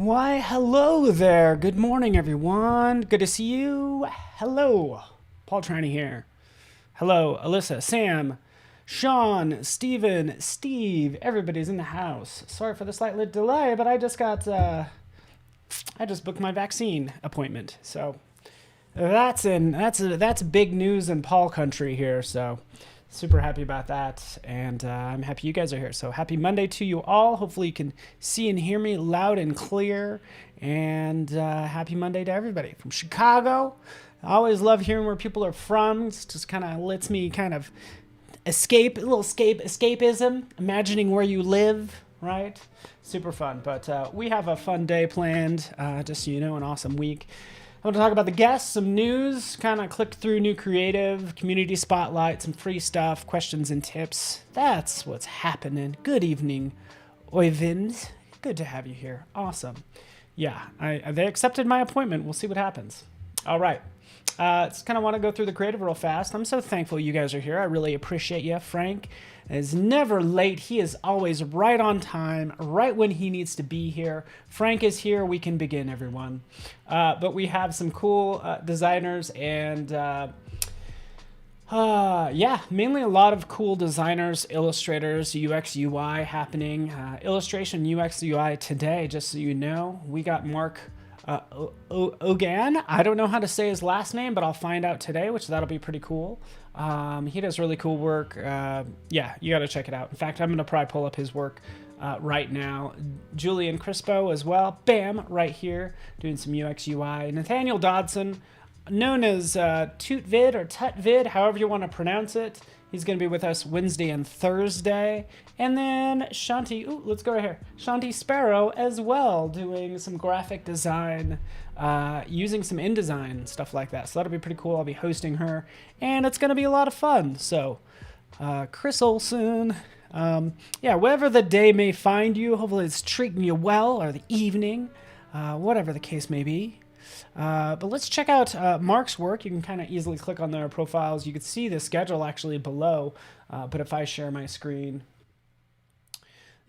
Why, hello there. Good morning, everyone. Good to see you. Hello. Paul Trani here. Hello, Alyssa, Sam, Sean, Steven, Steve. Everybody's in the house. Sorry for the slight delay, but I just booked my vaccine appointment. So that's big news in Paul country here. So super happy about that, and I'm happy you guys are here. So happy Monday to you all. Hopefully you can see and hear me loud and clear, and happy Monday to everybody from Chicago. I always love hearing where people are from. It just kind of lets me kind of escapism, imagining where you live, right? Super fun. But we have a fun day planned, just so you know, an awesome week. I want to talk about the guests, some news, kind of click through new creative, community spotlight, some free stuff, questions and tips. That's what's happening. Good evening, Oyvind. Good to have you here. Awesome. Yeah, they accepted my appointment. We'll see what happens. All right. Just kind of want to go through the creative real fast. I'm so thankful you guys are here. I really appreciate you. Frank is never late. He is always right on time, right when he needs to be here. Frank is here. We can begin, everyone. But we have some cool designers and yeah, mainly a lot of cool designers, illustrators, UX, UI happening. Illustration, UX, UI today, just so you know. We got Mark Ogan. I don't know how to say his last name, but I'll find out today, which that'll be pretty cool. He does really cool work. Yeah, you got to check it out. In fact, I'm going to probably pull up his work right now. Julian Crispo as well. Bam, right here, doing some UX, UI. Nathaniel Dodson, known as Tootvid or Tutvid, however you want to pronounce it. He's going to be with us Wednesday and Thursday. And then Shanti, let's go right here. Shanti Sparrow as well, doing some graphic design, using some InDesign, stuff like that. So that'll be pretty cool. I'll be hosting her, and it's going to be a lot of fun. So Chris Olson, yeah, wherever the day may find you, hopefully it's treating you well, or the evening, whatever the case may be. But let's check out Mark's work. You can kind of easily click on their profiles. You can see the schedule actually below, but if I share my screen,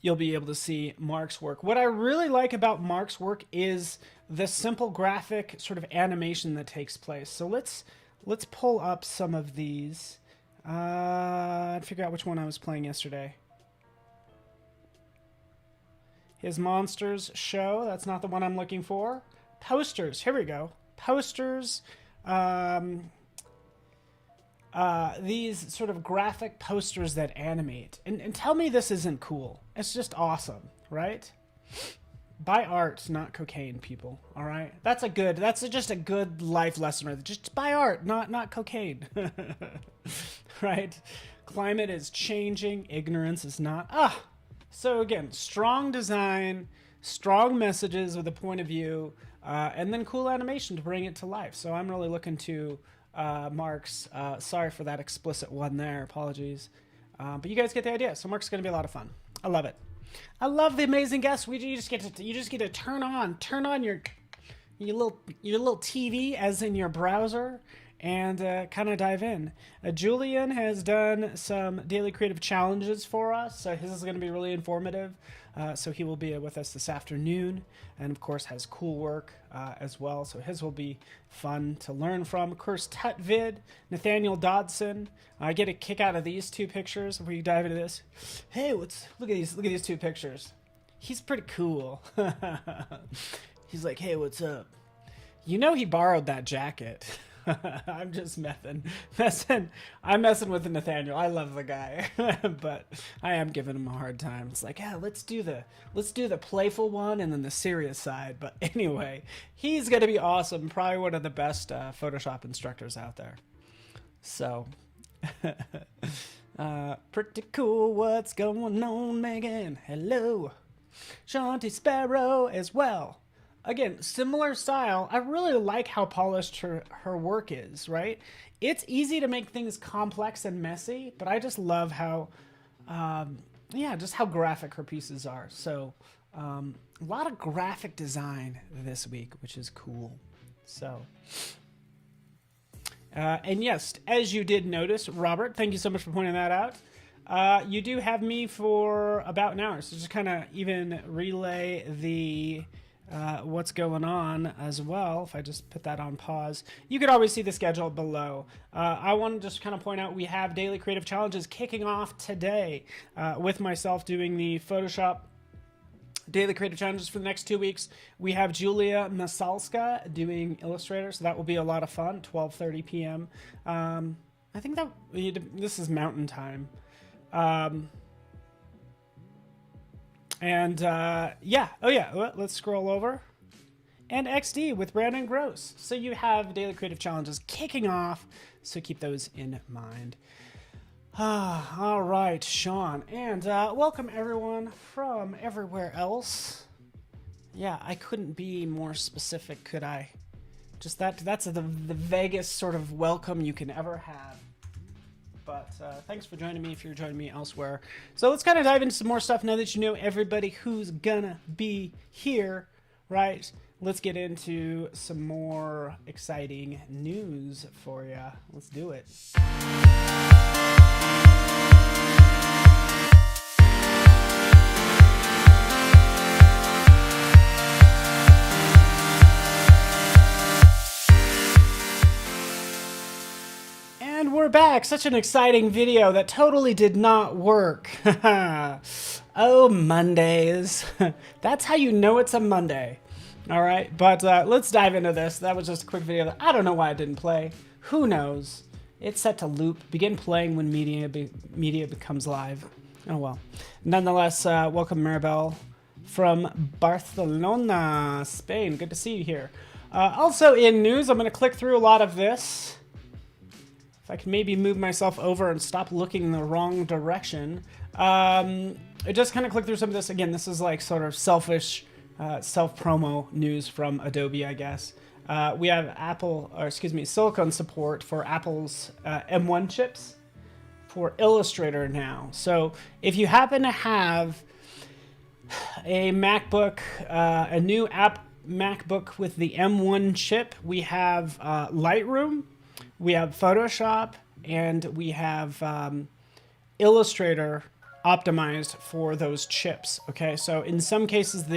you'll be able to see Mark's work. What I really like about Mark's work is the simple graphic sort of animation that takes place. So let's pull up some of these and figure out which one I was playing yesterday. His Monsters show, that's not the one I'm looking for. Posters, here we go. Posters, these sort of graphic posters that animate. And tell me this isn't cool. It's just awesome, right? Buy art, not cocaine, people, all right? That's just a good life lesson, right? Just buy art, not cocaine, right? Climate is changing, ignorance is not. So again, strong design, strong messages with a point of view, and then cool animation to bring it to life. So I'm really looking to Mark's. Sorry for that explicit one there. Apologies. But you guys get the idea. So Mark's going to be a lot of fun. I love it. I love the amazing guests. You just get to turn on your little TV, as in your browser, and kind of dive in. Julian has done some daily creative challenges for us, so his is going to be really informative. So he will be with us this afternoon, and of course has cool work as well. So his will be fun to learn from. Of course, Tutvid, Nathaniel Dodson. I get a kick out of these two pictures if we dive into this. Hey, look at these two pictures. He's pretty cool. He's like, hey, what's up? You know he borrowed that jacket. I'm just I'm messing with Nathaniel. I love the guy, but I am giving him a hard time. It's like, yeah, let's do the playful one and then the serious side. But anyway, he's gonna be awesome. Probably one of the best Photoshop instructors out there. So, pretty cool. What's going on, Megan? Hello, Shanti Sparrow as well. Again, similar style. I really like how polished her work is, right? It's easy to make things complex and messy, but I just love how, just how graphic her pieces are. So a lot of graphic design this week, which is cool. So, and yes, as you did notice, Robert, thank you so much for pointing that out. You do have me for about an hour, so just kind of even relay the what's going on as well. If I just put that on pause, you could always see the schedule below. I want to just kind of point out we have daily creative challenges kicking off today with myself doing the Photoshop daily creative challenges for the next 2 weeks. We have Julia Masalska doing Illustrator, so that will be a lot of fun. 12:30 p.m. I think that this is Mountain Time. Yeah, oh yeah, let's scroll over. And XD with Brandon Gross. So you have daily creative challenges kicking off, so keep those in mind. All right, Sean, and welcome everyone from everywhere else. Yeah, I couldn't be more specific, could I? Just that's the vaguest sort of welcome you can ever have. But thanks for joining me if you're joining me elsewhere. So let's kind of dive into some more stuff now that you know everybody who's gonna be here, right? Let's get into some more exciting news for you. Let's do it. And we're back. Such an exciting video that totally did not work. Oh, Mondays. That's how you know it's a Monday. All right, but let's dive into this. That was just a quick video that I don't know why it didn't play. Who knows? It's set to loop. Begin playing when media becomes live. Oh, well. Nonetheless, welcome Maribel from Barcelona, Spain. Good to see you here. Also in news, I'm going to click through a lot of this. If I can maybe move myself over and stop looking in the wrong direction. I just kind of click through some of this. Again, this is like sort of selfish self-promo news from Adobe, I guess. We have silicon support for Apple's M1 chips for Illustrator now. So if you happen to have a MacBook, a new MacBook with the M1 chip, we have Lightroom, we have Photoshop, and we have Illustrator optimized for those chips. Okay, so in some cases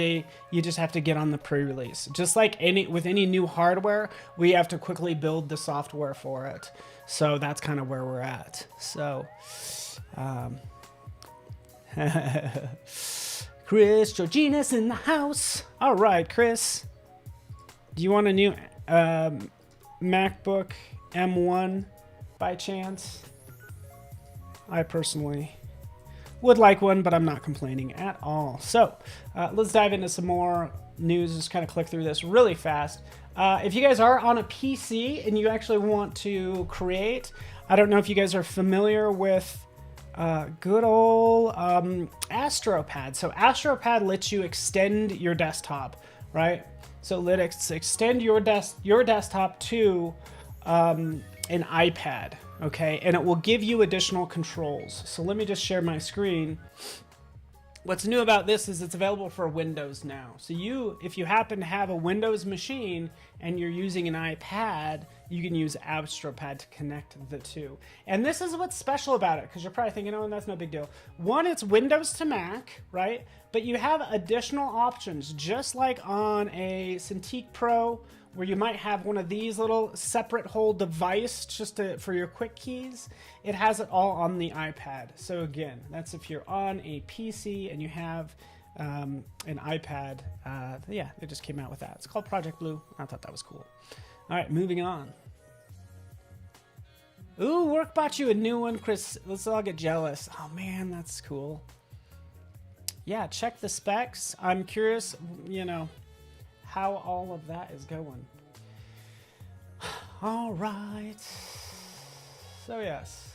you just have to get on the pre-release. Just like with any new hardware, we have to quickly build the software for it. So that's kind of where we're at. So Chris Georginas in the house. All right, Chris, do you want a new MacBook M1 by chance? I personally would like one, but I'm not complaining at all. So let's dive into some more news. Just kind of click through this really fast. If you guys are on a PC and you actually want to create, I don't know if you guys are familiar with good old Astropad. So Astropad lets you extend your desktop, right? So let's extend your desktop to an iPad. Okay, and it will give you additional controls. So let me just share my screen. What's new about this is it's available for Windows now. So if you happen to have a Windows machine and you're using an iPad, you can use Astropad to connect the two. And this is what's special about it, because you're probably thinking, oh, that's no big deal. One, it's Windows to Mac, right? But you have additional options, just like on a Cintiq Pro, where you might have one of these little separate whole device just for your quick keys. It has it all on the iPad. So again, that's if you're on a PC and you have an iPad. Yeah, they just came out with that. It's called Project Blue. I thought that was cool. All right, moving on. Ooh, work bought you a new one, Chris. Let's all get jealous. Oh man, that's cool. Yeah, check the specs. I'm curious, how all of that is going. All right. So yes.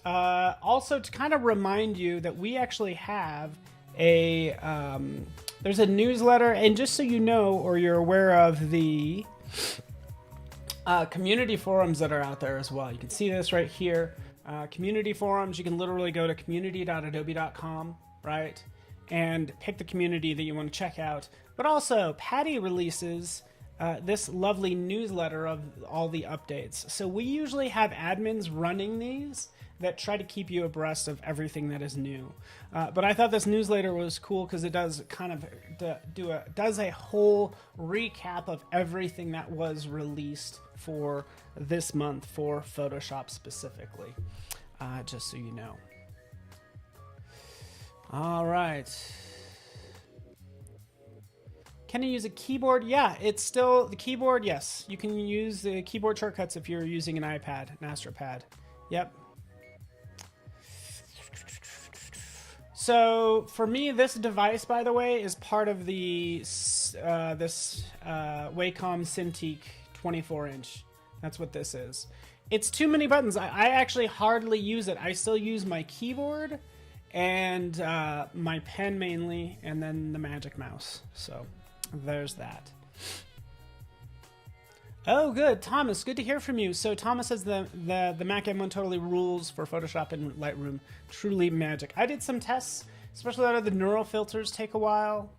Also, to kind of remind you that we actually have there's a newsletter, and just so you know, or you're aware of the community forums that are out there as well. You can see this right here. Community forums, you can literally go to community.adobe.com, right? And pick the community that you want to check out. But also, Patty releases this lovely newsletter of all the updates. So we usually have admins running these that try to keep you abreast of everything that is new. But I thought this newsletter was cool because it does kind of does a whole recap of everything that was released for this month for Photoshop specifically, just so you know. All right. Can you use a keyboard? Yeah, it's still the keyboard. Yes, you can use the keyboard shortcuts if you're using an iPad, an Astropad. Yep. So for me, this device, by the way, is part of the this Wacom Cintiq 24-inch. That's what this is. It's too many buttons. I actually hardly use it. I still use my keyboard and my pen mainly, and then the Magic Mouse. So there's that. Oh, good. Thomas, good to hear from you. So Thomas says the Mac M1 totally rules for Photoshop and Lightroom. Truly magic. I did some tests, especially out of the neural filters take a while.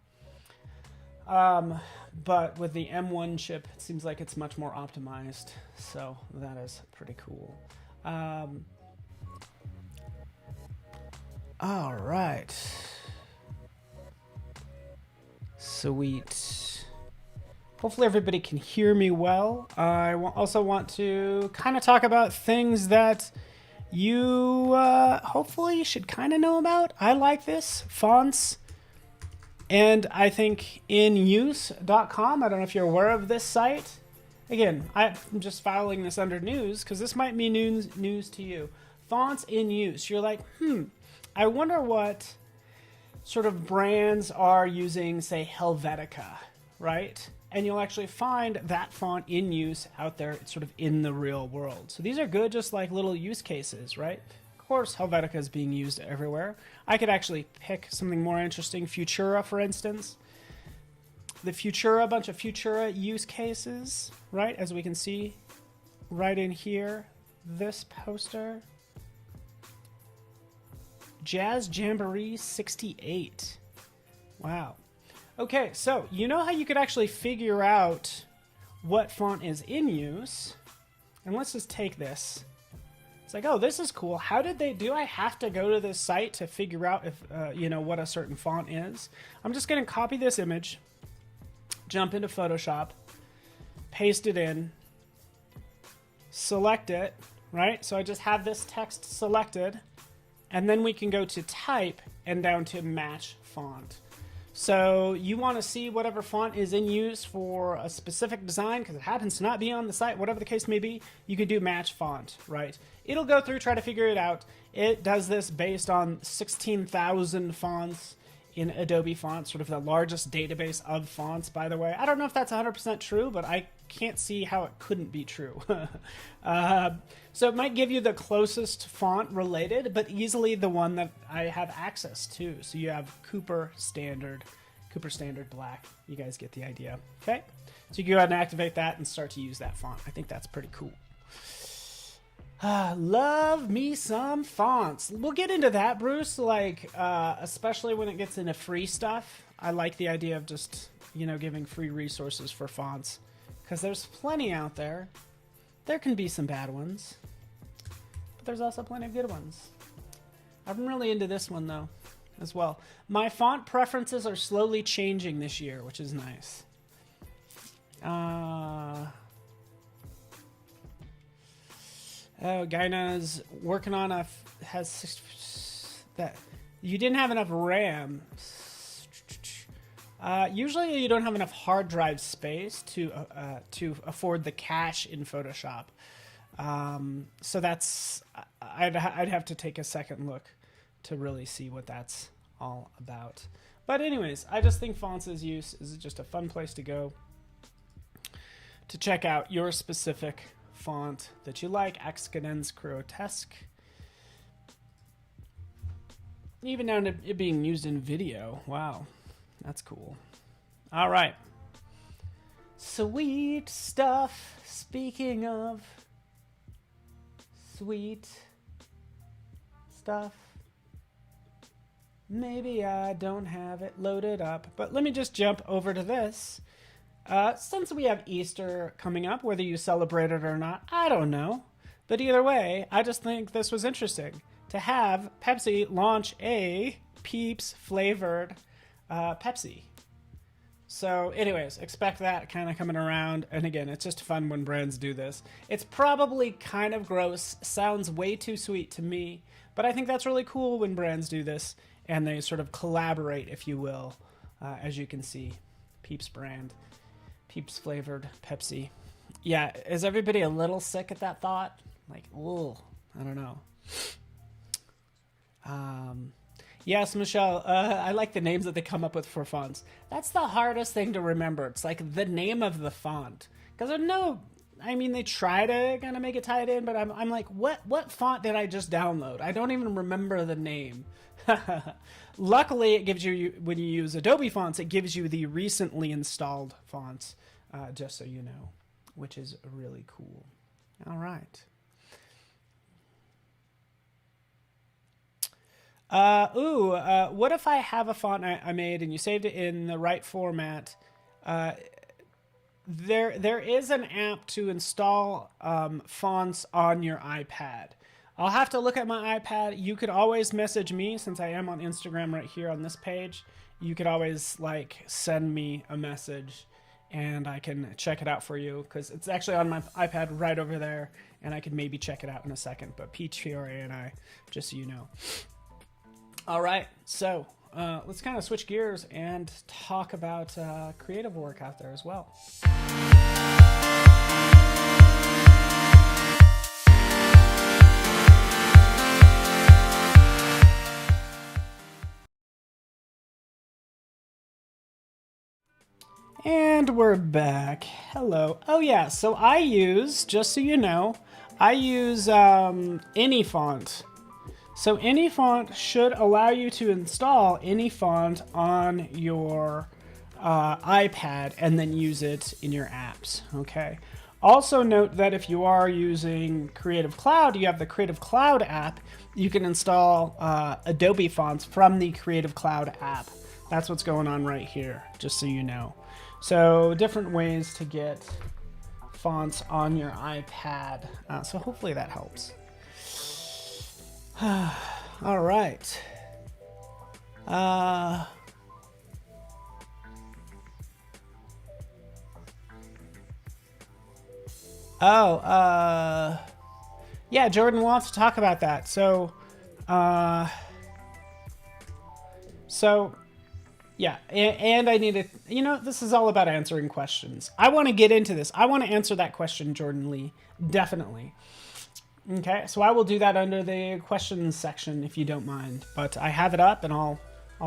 But with the M1 chip, it seems like it's much more optimized. So that is pretty cool. All right. Sweet. Hopefully everybody can hear me well. I also want to kind of talk about things that you hopefully should kind of know about. I like this. Fonts. And I think inuse.com, I don't know if you're aware of this site. Again, I'm just filing this under news because this might mean news to you. Fonts in use. You're like, I wonder what sort of brands are using, say, Helvetica, right? And you'll actually find that font in use out there. It's sort of in the real world. So these are good, just like little use cases, right? Of course, Helvetica is being used everywhere. I could actually pick something more interesting. Futura, for instance. The Futura, a bunch of Futura use cases, right? As we can see right in here, this poster. Jazz Jamboree 68. Wow. Okay, so you know how you could actually figure out what font is in use? And let's just take this. It's like, oh, this is cool. How did they do? I have to go to this site to figure out if you know what a certain font is. I'm just going to copy this image, jump into Photoshop, paste it in, select it, right? So I just have this text selected, and then we can go to type and down to match font. So you want to see whatever font is in use for a specific design because it happens to not be on the site, whatever the case may be, you can do match font, right? It'll go through, try to figure it out. It does this based on 16,000 fonts in Adobe Fonts, sort of the largest database of fonts, by the way. I don't know if that's 100% true, but I can't see how it couldn't be true. So it might give you the closest font related, but easily the one that I have access to. So you have Cooper Standard Black. You guys get the idea, okay? So you can go ahead and activate that and start to use that font. I think that's pretty cool. Love me some fonts. We'll get into that, Bruce, like, especially when it gets into free stuff. I like the idea of just, you know, giving free resources for fonts because there's plenty out there. There can be some bad ones, but there's also plenty of good ones. I'm really into this one, though, as well. My font preferences are slowly changing this year, which is nice. Oh, Gaina's working on that. You didn't have enough RAM. Usually you don't have enough hard drive space to afford the cache in Photoshop. So that's I'd have to take a second look to really see what that's all about. But anyways, I just think fonts as use is just a fun place to go to check out your specific font that you like. Excadence Grotesque. Even down to it being used in video. Wow. That's cool. All right. Sweet stuff. Speaking of sweet stuff. Maybe I don't have it loaded up, but let me just jump over to this. Since we have Easter coming up, whether you celebrate it or not, I don't know. But either way, I just think this was interesting to have Pepsi launch a Peeps flavored Pepsi. So anyways, expect that kind of coming around. And again, it's just fun when brands do this. It's probably kind of gross, sounds way too sweet to me, but I think that's really cool when brands do this and they sort of collaborate, if you will, as you can see. Peeps brand, Peeps flavored Pepsi. Yeah, is everybody a little sick at that thought? Like, ooh, I don't know. Yes, Michelle, I like the names that they come up with for fonts. That's the hardest thing to remember. It's like the name of the font. Because there's no, I mean, they try to kind of make it tied in, but I'm like, what font did I just download? I don't even remember the name. Luckily, it gives you, when you use Adobe fonts, it gives you the recently installed fonts, just so you know, which is really cool. All right. What if I have a font I made and you saved it in the right format? There is an app to install fonts on your iPad. I'll have to look at my iPad. You could always message me, since I am on Instagram right here on this page. You could always like send me a message and I can check it out for you, because it's actually on my iPad right over there, and I could maybe check it out in a second. But PTRANI, just so you know. All right, so let's kind of switch gears and talk about creative work out there as well. And we're back. Hello. Oh yeah, so I use, just so you know, I use any font. So any font should allow you to install any font on your iPad and then use it in your apps, okay? Also note that if you are using Creative Cloud, you have the Creative Cloud app, you can install Adobe fonts from the Creative Cloud app. That's what's going on right here, just so you know. So different ways to get fonts on your iPad. So hopefully that helps. All right. Yeah, Jordan wants to talk about that. Yeah, and I need to, you know, this is all about answering questions. I want to get into this. I want to answer that question, Jordan Lee, definitely. Okay, so I will do that under the questions section if you don't mind. But I have it up and I'll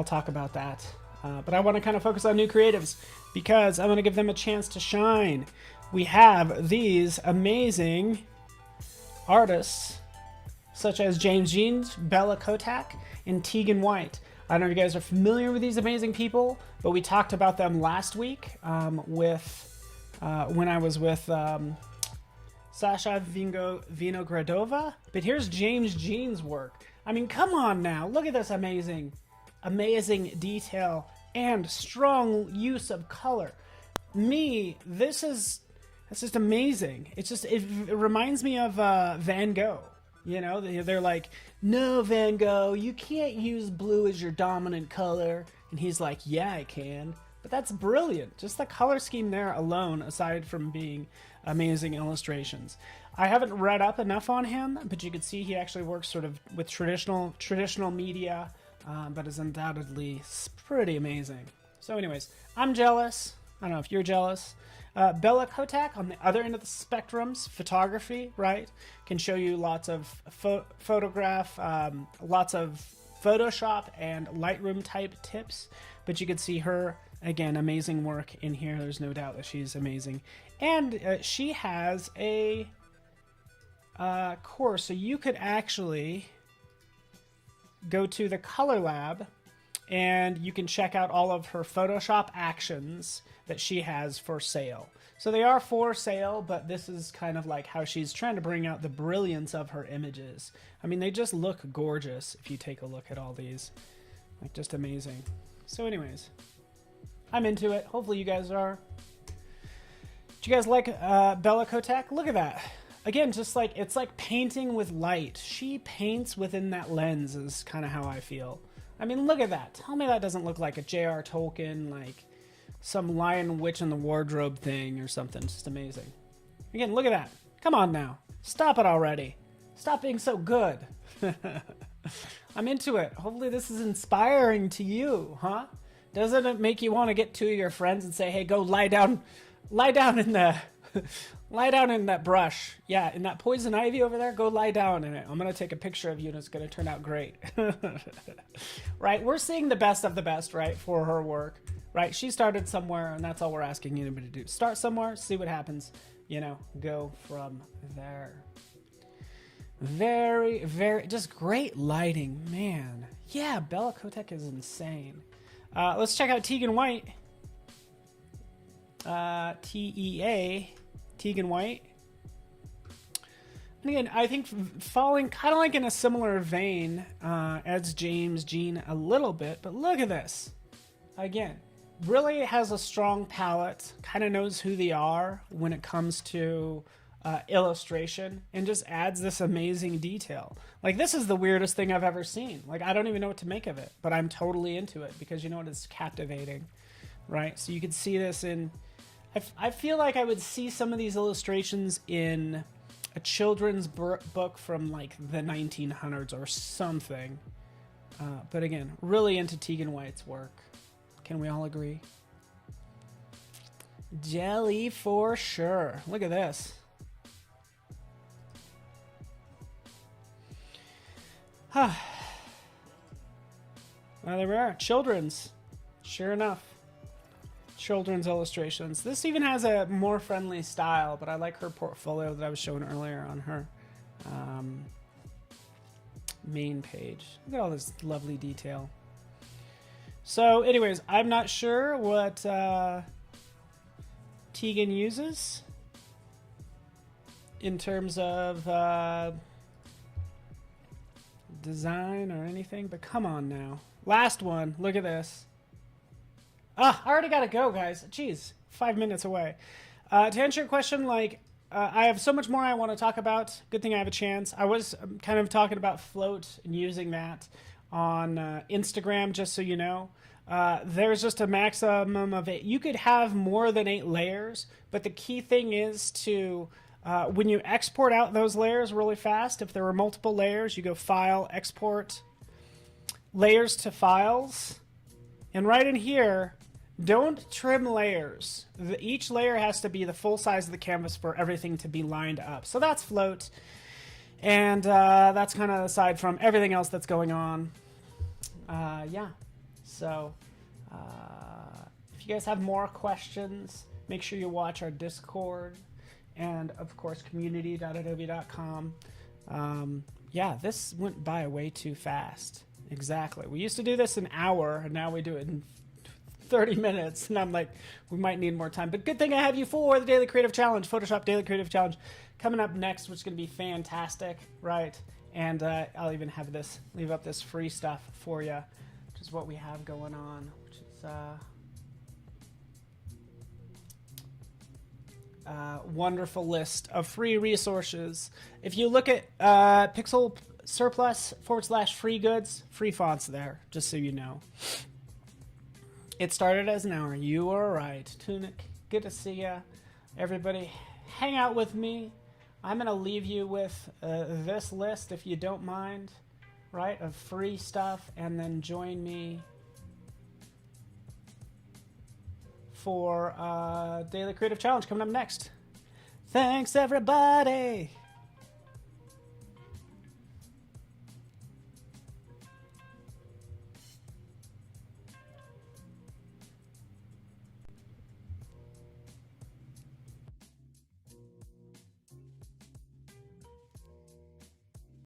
talk about that. But I want to kind of focus on new creatives because I want to give them a chance to shine. We have these amazing artists such as James Jeans, Bella Kotak, and Tegan White. I don't know if you guys are familiar with these amazing people, but we talked about them last week when I was with Sasha Vinogradova. But here's James Jean's work. I mean, come on now. Look at this amazing detail and strong use of color. This is just amazing. It reminds me of Van Gogh. You know, they're like, no, Van Gogh, you can't use blue as your dominant color. And he's like, yeah, I can. But that's brilliant. Just the color scheme there alone, aside from being amazing illustrations. I haven't read up enough on him, but you can see he actually works sort of with traditional media, but is undoubtedly pretty amazing. So anyways, I'm jealous. I don't know if you're jealous. Bella Kotak, on the other end of the spectrums, photography, right? Can show you lots of photograph, lots of Photoshop and Lightroom type tips. But you can see her, again, amazing work in here. There's no doubt that she's amazing. And she has a course, so you could actually go to the Color Lab and you can check out all of her Photoshop actions that she has for sale. So they are for sale, but this is kind of like how she's trying to bring out the brilliance of her images. I mean, they just look gorgeous if you take a look at all these. Like, just amazing. So anyways, I'm into it. Hopefully you guys are. Do you guys like Bella Kotak? Look at that. again, just like, it's like painting with light. She paints within that lens is kind of how I feel. I mean, look at that. Tell me that doesn't look like a J.R. Tolkien, like some Lion Witch in the Wardrobe thing or something. It's just amazing. Again, look at that. Come on now. Stop it already. Stop being so good. I'm into it. Hopefully this is inspiring to you, huh? Doesn't it make you want to get two of your friends and say, hey, go lie down in the, lie down in that brush. Yeah, in that poison ivy over there, go lie down in it. I'm going to take a picture of you and it's going to turn out great. Right? We're seeing the best of the best, right, for her work, right? She started somewhere and that's all we're asking anybody to do. Start somewhere, see what happens, you know, go from there. Very, very, just great lighting, man. Yeah, Bella Kotek is insane. Let's check out Tegan White. T-E-A, Tegan White. And again, I think falling kind of like in a similar vein as James Jean a little bit, but look at this. Again, really has a strong palette, kind of knows who they are when it comes to illustration, and just adds this amazing detail. Like, this is the weirdest thing I've ever seen. Like, I don't even know what to make of it, but I'm totally into it because you know what? It's captivating, right? So you could see this in, I feel like I would see some of these illustrations in a children's book from like the 1900s or something. But again, really into Tegan White's work. Can we all agree? Jelly for sure. Look at this. Well, there we are. Children's. Sure enough. Children's illustrations. This even has a more friendly style, but I like her portfolio that I was showing earlier on her main page. Look at all this lovely detail. So anyways, I'm not sure what Tegan uses in terms of design or anything, but come on now. Last one. Look at this. I already gotta go, guys. Jeez, 5 minutes away. To answer your question, like, I have so much more I want to talk about. Good thing I have a chance. I was kind of talking about float and using that on Instagram, just so you know. There's just a maximum of 8. You could have more than 8 layers, but the key thing is to, when you export out those layers really fast, if there are multiple layers, you go File, Export, Layers to Files, and right in here, don't trim layers. Each layer has to be the full size of the canvas for everything to be lined up. So that's float. And that's kind of aside from everything else that's going on. Yeah. So if you guys have more questions, make sure you watch our Discord. And, of course, community.adobe.com. Yeah, this went by way too fast. Exactly. We used to do this an hour, and now we do it in 30 minutes, and I'm like, we might need more time. But good thing I have you for the Daily Creative Challenge, Photoshop Daily Creative Challenge, coming up next, which is going to be fantastic, right? And I'll even have this, leave up this free stuff for you, which is what we have going on, which is wonderful list of free resources. If you look at Pixel Surplus /free goods, free fonts there, just so you know. It started as an hour. You are right. Tunic, good to see ya. Everybody, hang out with me. I'm going to leave you with this list, if you don't mind, right, of free stuff, and then join me for Daily Creative Challenge coming up next. Thanks, everybody.